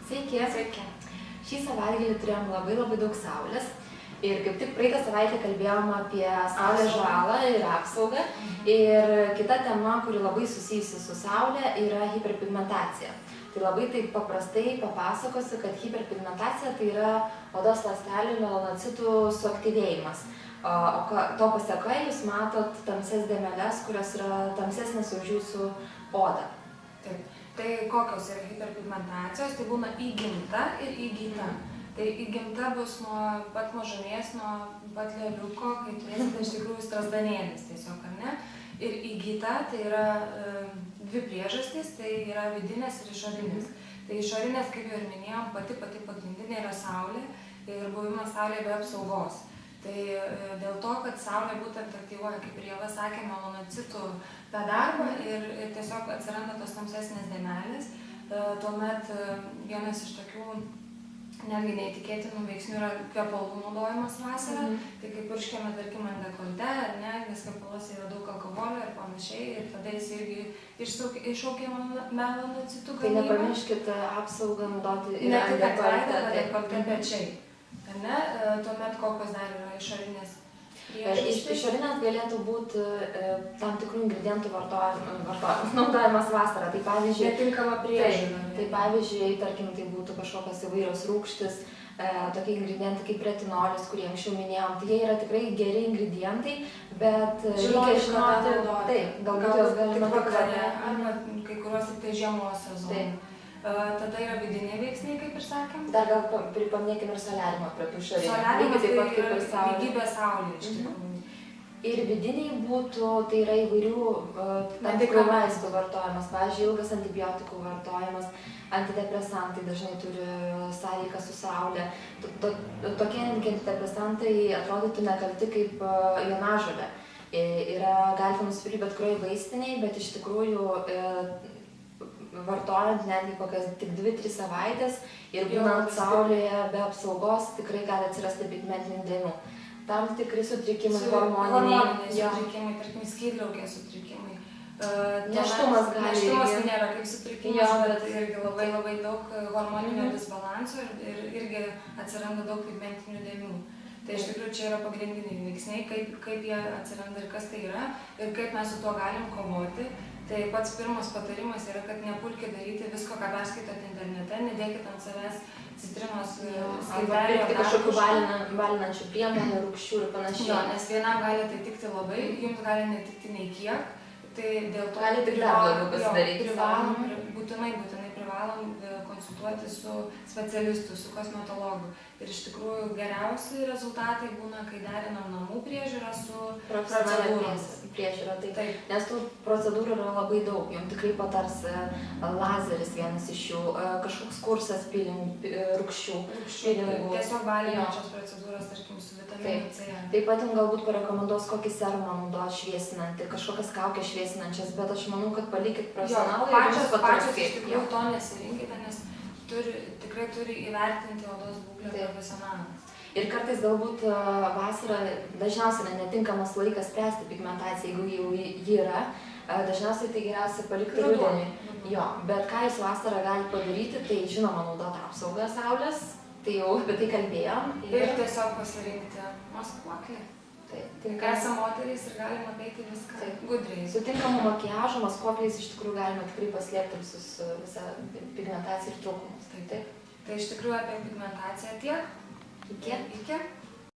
Sveiki. Sveiki. Šį savaitgalį turėjom labai daug saulės. Ir kaip tik praeitą savaitę kalbėjom apie saulės žalą ir apsaugą. Ir kita tema, kuri labai susijusi su saulė, yra hiperpigmentacija. Tai labai taip paprastai papasakosiu, kad hiperpigmentacija tai yra odos ląstelių melanocitų suaktyvėjimas. O to pasekoje jūs matot tamsias dėmeles, kurios yra tamsesnės už jūsų odą. Taip. Tai kokios yra hiperpigmentacijos? Tai būna įgimta ir įgyta. Tai įgimta bus nuo pat mažumės, nuo pat lėliuko, kai turėsite iš tikrųjų strazdanėlis tiesiog, ar ne? Ir įgyta tai yra dvi priežastys, tai yra vidinės ir išorinės. Tai išorinės, kaip jau ir minėjom, pati pagrindinė yra saulė ir buvimas saulėje be apsaugos. Tai dėl to, kad saulė būtent aktyvuoja, kaip ir Ieva sakė, melanocitų tą darbą ir tiesiog atsiranda tos tamsesnės dėmelės. Tuomet vienas iš tokių netgi neįtikėtinų veiksnių yra kvepalų naudojimas vasarą. Tai kaip purškiame, tarkim, ant dekolte, ar ne, nes kvepaluose yra daug alkoholio ir panašiai, ir tada jis irgi iššaukia melanocitų gamybą. Tai nepamirškit apsaugą naudoti ir ant dekolte. Dekolte pečiai. Ar ne? Tuomet kokios dar yra išorinės priežastys? Išorinės galėtų būti tam tikrų ingredientų naudojimas vasarą. Tai pavyzdžiui, netinkama priežiūra. Tai pavyzdžiui, tarkim, tai būtų kažkokios įvairios rūgštys, tokie ingredientai kaip retinolis, kurį anksčiau minėjom. Tai jie yra tikrai geri ingredientai, bet reikia žinoti, taip, galbūt jos galima vakare, arba kai kuriuos tik tai žiemos sezonų. Tada yra vidiniai veiksniai, kaip ir sakėm. Dar gal paminėkim ir soliariumą prie tų išorinių. Soliariumas tai yra lygybė saulė iš tikrųjų. Ir vidiniai būtų, tai yra įvairių tam tikrų vaistų vartojimas, pavyzdžiui, ilgas antibiotikų vartojimas, antidepresantai dažnai turi sąveiką su saulė. Tokie antidepresantai atrodytų nekalti kaip jonažolė. Galite nusipirkti bet kurioj vaistiniai, bet iš tikrųjų vartojant netgi kokias tik 2-3 savaitės ir būnant saulėje be apsaugos tikrai gali atsirasti pigmentinių dėmių. Tam tikri sutrikimai, hormoniniai sutrikimai, tarkim, skydliaukės sutrikimai. Nėštumas gali. Nėštumas neėra kaip sutrikimas, bet irgi labai daug hormoninio disbalanso ir irgi atsiranda daug pigmentinių dėmių. Tai iš tikrųjų čia yra pagrindiniai veiksniai, kaip jie atsiranda ir kas tai yra ir kaip mes su tuo galim kovoti. Tai pats pirmas patarimas yra, kad nepulkit daryti visko, ką perskaitot internete, nedėkit ant savęs citrinos skaidelio. Arba kažkokių balinančių priemonių, rūgščių ir panašiai. Jo, nes vienam gali tai tikti labai, jums gali netikti nei kiek. Tai dėl to gali tik dar labiau pasidaryti. Būtinai privalom konsultuoti su specialistu, su kosmetologu. Ir iš tikrųjų geriausi rezultatai būna, kai derinam namų priežiūrą su procedūromis. Nes tų procedūrų yra labai daug, jums tikrai patars lazeris vienas iš jų, kažkoks kursas rūgščių. Tiesiog balinančios procedūros, tarkim, su vitaminu C. Taip pat jums galbūt parekomenduos kokį serumą naudoti šviesinantį, kažkokias kaukės šviesinančias, bet aš manau, kad palikit profesionalui ir jums patars kaip. Iš tikrųjų to nesirinkite, nes tikrai turi įvertinti odos būklę profesionalas. Ir kartais galbūt vasarą dažniausiai netinkamas laikas spręsti pigmentaciją, jeigu jau ji yra. Dažniausiai tai geriausia palikti rudenį. Jo, bet ką jūs vasarą galite padaryti, tai žinoma naudoti apsaugą saulės, tai jau apie tai kalbėjom. Ir tiesiog pasirinkti maskuoklį. Esam moterys ir galima apeiti viską gudriai. Su tinkamu makiažu, maskuokliais iš tikrųjų galima tikrai paslėpti visą pigmentaciją ir trūkumus. Tai iš tikrųjų apie pigmentaciją tiek. Iki.